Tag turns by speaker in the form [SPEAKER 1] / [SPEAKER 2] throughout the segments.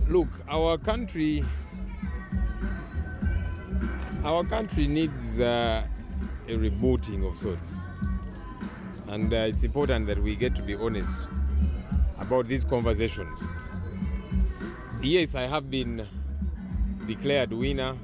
[SPEAKER 1] Look, our country needs a rebooting of sorts. And it's important that we get to be honest about these conversations. Yes, I have been declared winner.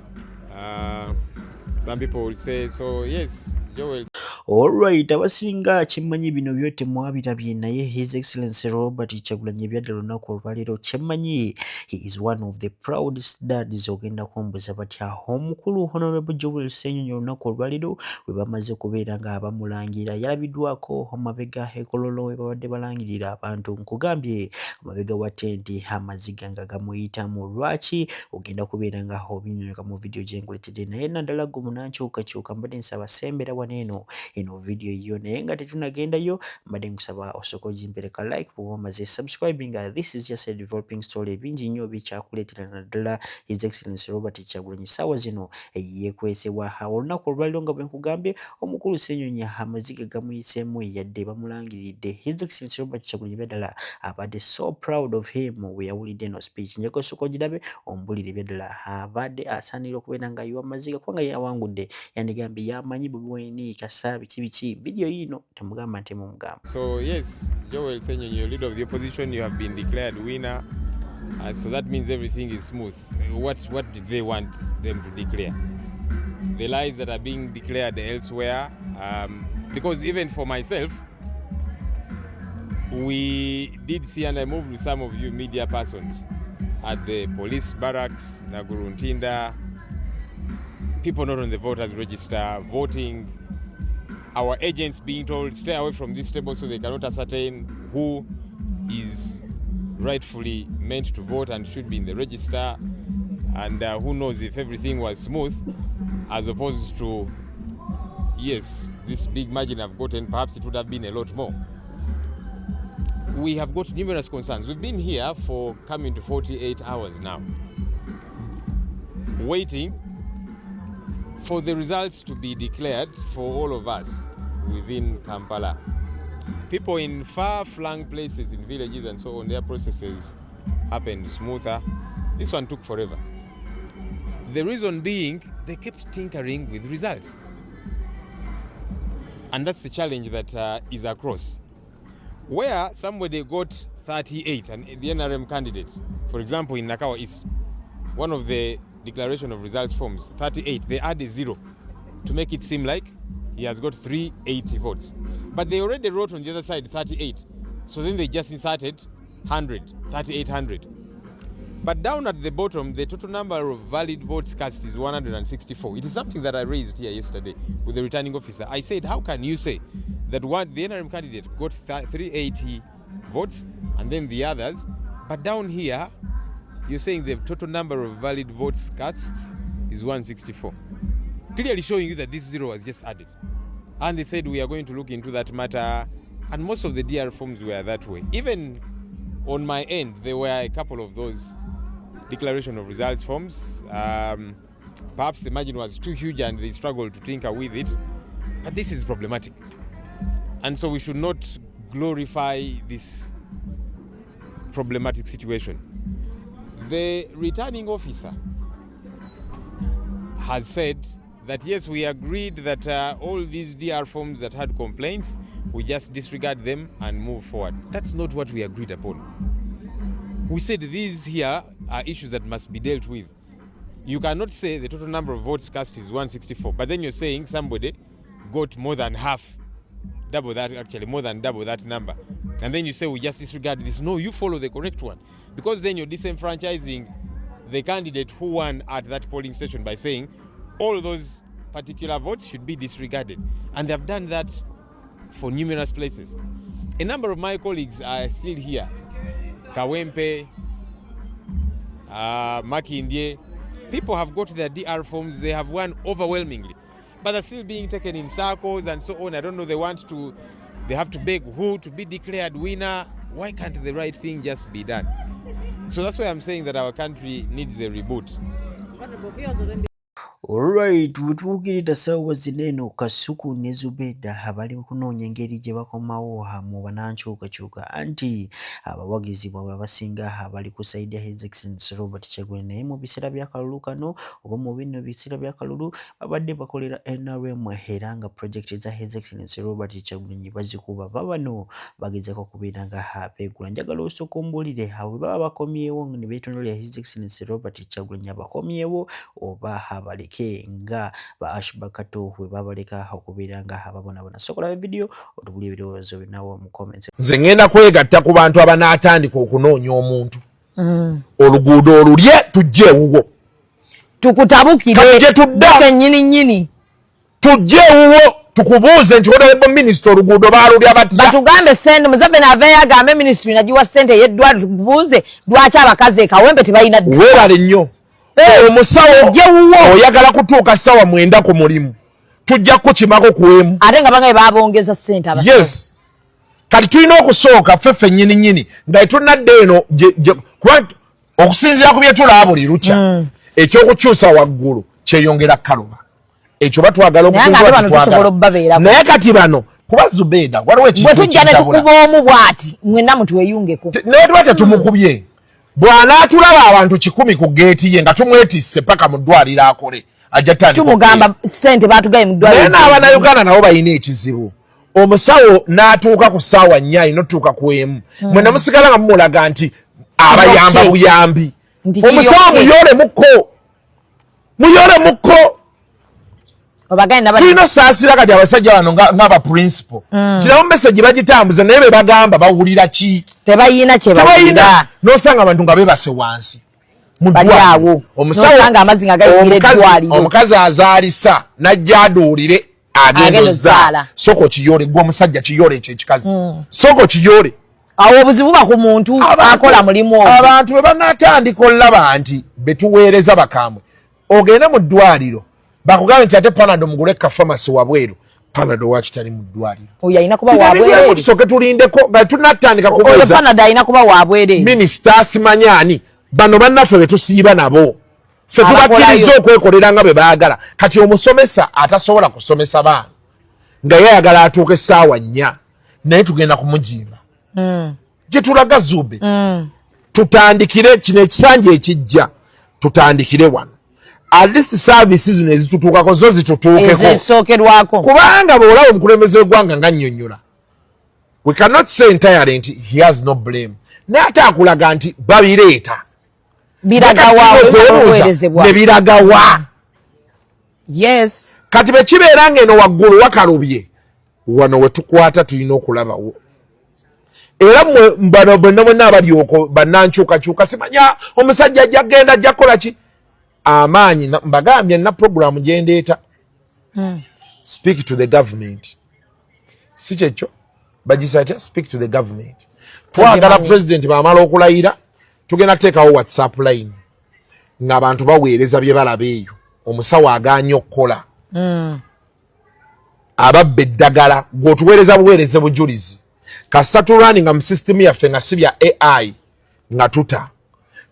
[SPEAKER 1] Some people will say, so yes, Joel.
[SPEAKER 2] Alright, abasinga kyemmanyi bino byote mwabirabye naye His Excellency Robert Kyagulanyi ebyadde olunaku olwaleero kyemmanyi he is one of the proudest dads ogenda kumbuza batya omukulu Hon LOP Joel Ssenyonyi olunaku olwaleero we bamaze kubeera nga bamulangira yalabiddwako amabega ekololo we babadde balangirira abantu nkugambye amabega wa tenti amaziga nga gamuyitamu lwaki ogenda kubeera nga obinyonyoka mu vidiyo gye nkuletedde naye naddala gwe munankyukakyuka mbadde nsaba sembera waneeno eno video hiyo naye nga tetunagendayo mbadde nkusaba osooka ogimpereka like bw'oba omaze subscribing. This is just a developing story bingi nnyo bikyakuleetera naddala His Excellency Robert Kyagulanyi ssaawa zino yeekwesebwa olunaku olwaliro nga bwe nkugambye omukulu Ssenyonyi amaziga gamuyiseemu yadde bamulangiridde His Excellency Robert Kyagulanyi byaddala abadde so proud of him we yawulidde eno speech njeko osooka ogirabe ombulire byaddala abadde asaanira okubeera nga ayiwa amaziga kubanga yawangudde yandigambye yamanyi Bobi Wine kasa biki video yino temugamba ntemumugamba.
[SPEAKER 1] So yes, Joel Ssenyonyi, you're leader of the opposition, you have been declared winner. So that means everything is smooth. What did they want them to declare? The lies that are being declared elsewhere, because even for myself, we did see, and I moved with some of you media persons at the police barracks, Naguruntinda, people not on the voters register, voting, our agents being told stay away from this table so they cannot ascertain who is rightfully meant to vote and should be in the register, and who knows if everything was smooth as opposed to, yes, this big margin I've gotten, perhaps it would have been a lot more. We have got numerous concerns. We've been here for coming to 48 hours now, waiting for the results to be declared for all of us within Kampala. People in far-flung places, in villages and so on, their processes happened smoother. This one took forever. The reason being, they kept tinkering with results. And that's the challenge that is across. Where somebody got 38, and the NRM candidate, for example, in Nakawa East, one of the declaration of results forms, 38, they add a 0 to make it seem like he has got 380 votes. But they already wrote on the other side 38. So then they just inserted 100, 3,800. But down at the bottom, the total number of valid votes cast is 164. It is something that I raised here yesterday with the returning officer. I said, how can you say that the NRM candidate got 380 votes and then the others, but down here, you're saying the total number of valid votes cast is 164. Clearly showing you that this 0 was just added. And they said, we are going to look into that matter. And most of the DR forms were that way. Even on my end, there were a couple of those declaration of results forms. Perhaps the margin was too huge and they struggled to tinker with it. But this is problematic. And so we should not glorify this problematic situation. The returning officer has said that yes, we agreed that all these DR forms that had complaints, we just disregard them and move forward. That's not what we agreed upon. We said these here are issues that must be dealt with. You cannot say the total number of votes cast is 164, but then you're saying somebody got more than half, double that, actually more than double that number. And then you say we just disregard this. No, you follow the correct one. Because then you're disenfranchising the candidate who won at that polling station by saying all those particular votes should be disregarded. And they've done that for numerous places. A number of my colleagues are still here. Kawempe, Makindye. People have got their DR forms, they have won overwhelmingly. But they're still being taken in circles and so on. I don't know, they have to beg who to be declared winner. Why can't the right thing just be done? So that's why I'm saying that our country needs a reboot.
[SPEAKER 2] Alright, wetuukirira ssaawa zineno Kasuku ne Zubeda abali kunoonya engeri gye bakomawo mu banankyukakyuka anti abawagizi bwabwe abasinga abali ku sayidi ya His Excellency Robert Kyagulanyi naye mu biseera by'akalulu kano oba mu bino biseera by'akalulu babadde bakolera NRM era nga projekiti za His Excellency Robert Kyagulanyi bazikuba babano bagezaako kubeera nga beegula. Njagala osooka ombuulire awo baba bakomyewo ne beetunuulira His Excellency Robert Kyagulanyi abakomyewo oba abaleke nga ba Ashbakato we babaleka okubeera nga ababonabona. Sokola video otubulye ebirowoozo binawo mu comments.
[SPEAKER 3] Nze ngenda kwegatta ku bantu abanaatandika okunoonya omuntu oluguudo olulye tujje ewuwo
[SPEAKER 4] tukutabukire tudde nnyini
[SPEAKER 3] tujje ewuwo tukubuuze nti honorable minister oluguudo baalulya batya
[SPEAKER 4] batugambe sente Museveni aveeyo agambe ministry nagiwa sente y'eddwaliro tukubuuze lwaki abakazi ekawempe tebalina
[SPEAKER 3] weebale nnyo omusawo oyagala kutuuka ssaawa 9 ku mulimu tujja kukimako kuwemu
[SPEAKER 4] ate nga bangaye baabongeza sente
[SPEAKER 3] yes kati tulina okusooka ffeffe nnyini nga etunadde eno kuba okusinziira ku bye tulaba buli lukya ekyokukyusa waggulu kyeyongera kaloba ekyo batwagala okutuagala naye kati bano kuba Zubeda waliwo ekintu
[SPEAKER 4] bwe tujja ne tukuba omu bw'ati mwenna mutweyungeko
[SPEAKER 3] naye tuba tetumukubye bw'anaatulaba abantu 10 ku geeti ye nga tumwetisse paka mu ddwaliro akole ajja tandika
[SPEAKER 4] tumugamba sente baatugaye mu ddwaliro
[SPEAKER 3] naye n'Abannayuganda nabo balina ekizibu omusawo n'atuuka ku ssaawa 4 alina otuuka ku emu mwe namusigala nga mumulaga nti abayamba buyambi omusawo muyole mukko tulina saasira kati abasajja bano ng'aba principal kirabo message bagitambuza naye be bagamba bawulira ki
[SPEAKER 4] tebayina kye bawulira
[SPEAKER 3] n'osanga abantu nga beebase wansi
[SPEAKER 4] baliawo n'osanga amazzi nga gayingira eddwaliro
[SPEAKER 3] omukazi azaalisa najja aduulire agenda ozzaala soko kiyole gwe omusajja kiyole ekyo ekikazi soko kiyole
[SPEAKER 4] awo obuzibu ba ku muntu akola mulimu ogwo
[SPEAKER 3] abantu bwe banaatandika olaba nti betuweereza bakambwe ogende mu ddwaliro bakugambe nti ate panado mugule ka pharmacy wabweru panado wakitali mu ddwaliro
[SPEAKER 4] oyo alina kuba wabwere
[SPEAKER 3] tusooke tulindeko nga tunatandika kubuuza
[SPEAKER 4] panado alina kuba wabwere
[SPEAKER 3] minisita simanyani bano bannaffe betusiiba nabo ffe tubakkiriza okwekolera nga bwe baagala kati omusomesa atasobola kusomesa baana nga yayagala atuuka essaawa 4 naye tugenda kumujimba gye tulaga Zube tutandikire kino ekisanja ekijja tutandikire wano at least services zino ezitutuukako zo zitutuukeko kubanga bw'olaba omukulembeze w'eggwanga nga nnyonnyola we cannot say entirely nti he has no blame naye ate akulaga nti babireeta ne biragawa
[SPEAKER 4] yes
[SPEAKER 3] kati bwe kibeera ng'eno waggulu wakalubye wano we tukwata tulina okulabawo era bano bonna bonna abalyoko bannankyukakyuka simanya omusajja ajja kgenda ajja kukola ki amaanyi mbagambye na programu gyendeeta speak to the government si kyekyo bagisatya speak to the government twagala president baamala okulayira tugenda teekawo whatsapp line ng'abantu baweereza bye balaba eyo omusawo agaanye okukola ababba eddagala gweotuweereza buweereze bujulizi kasita tulwani nga mu system yaffe nga si bya AI nga tuta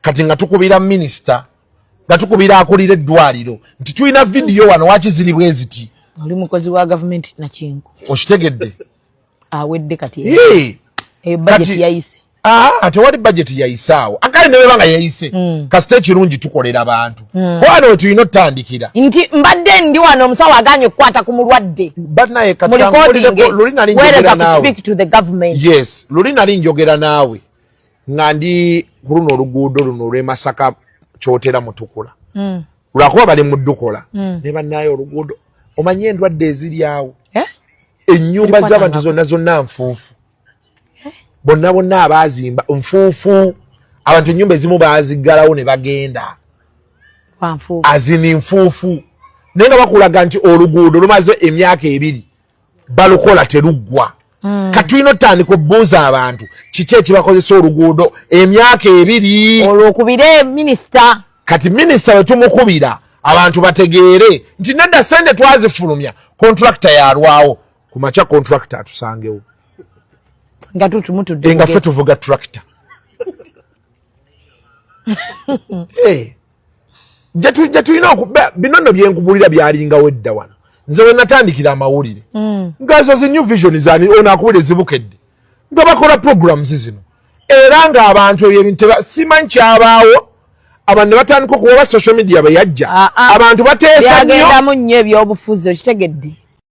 [SPEAKER 3] kati nga tukubira minisita nga tukubira akulira eddwaliro nti tulina vidiyo wano wakiziri bwe ziti
[SPEAKER 4] oli mukozi wa gavumenti nakinku
[SPEAKER 3] okitegedde
[SPEAKER 4] awedde kati budget yayise
[SPEAKER 3] tewali budget yayisaawo akali nebeba nga yayise kasita ekirungi tukolera abantu wano we tulina otandikira
[SPEAKER 4] nti mbadde ndi wano omusawo aganye okukwata ku mulwadde
[SPEAKER 3] banaye yes luli nali njogera naawe nga ndi ku luno oluguudo luno olw'e Masaka kyotera mutukula lwakuba bali muddukola ne banaye oluguudo omanyi endwadde eziri awo ennyumba z'abantu zonna nfuufu bonna bonna abaazimba nfuufu abantu ennyumba ezimu baaziggalawo ne bagenda azini nfuufu naye nga bakulaga nti oluguudo lumaze emyaka 2 balukola teruggwa katulina otandika obbuuza abantu kiki ekibakozesa oluguudo emyaka 2
[SPEAKER 4] olwokubire minisita
[SPEAKER 3] kati minisita we tumukubira abantu bategeere nti nedda sente twazifulumya kontrakita yalwawo ku makya kontrakita atusangewo
[SPEAKER 4] nga tutumutudde
[SPEAKER 3] nga ffe tuvuga tractor je tulina binono byenkubulira byalingawo edda wano nze we natandikira amawulire ngazo zi new vision zani ona akubule zibukedde nga bakola programs zino era nga abantu ebintu simanyi kyabaawo abantu batandika okuba social media bayajja abantu bateesa nnyo
[SPEAKER 4] byagendamu nnyo ebyobufuzi okitegedde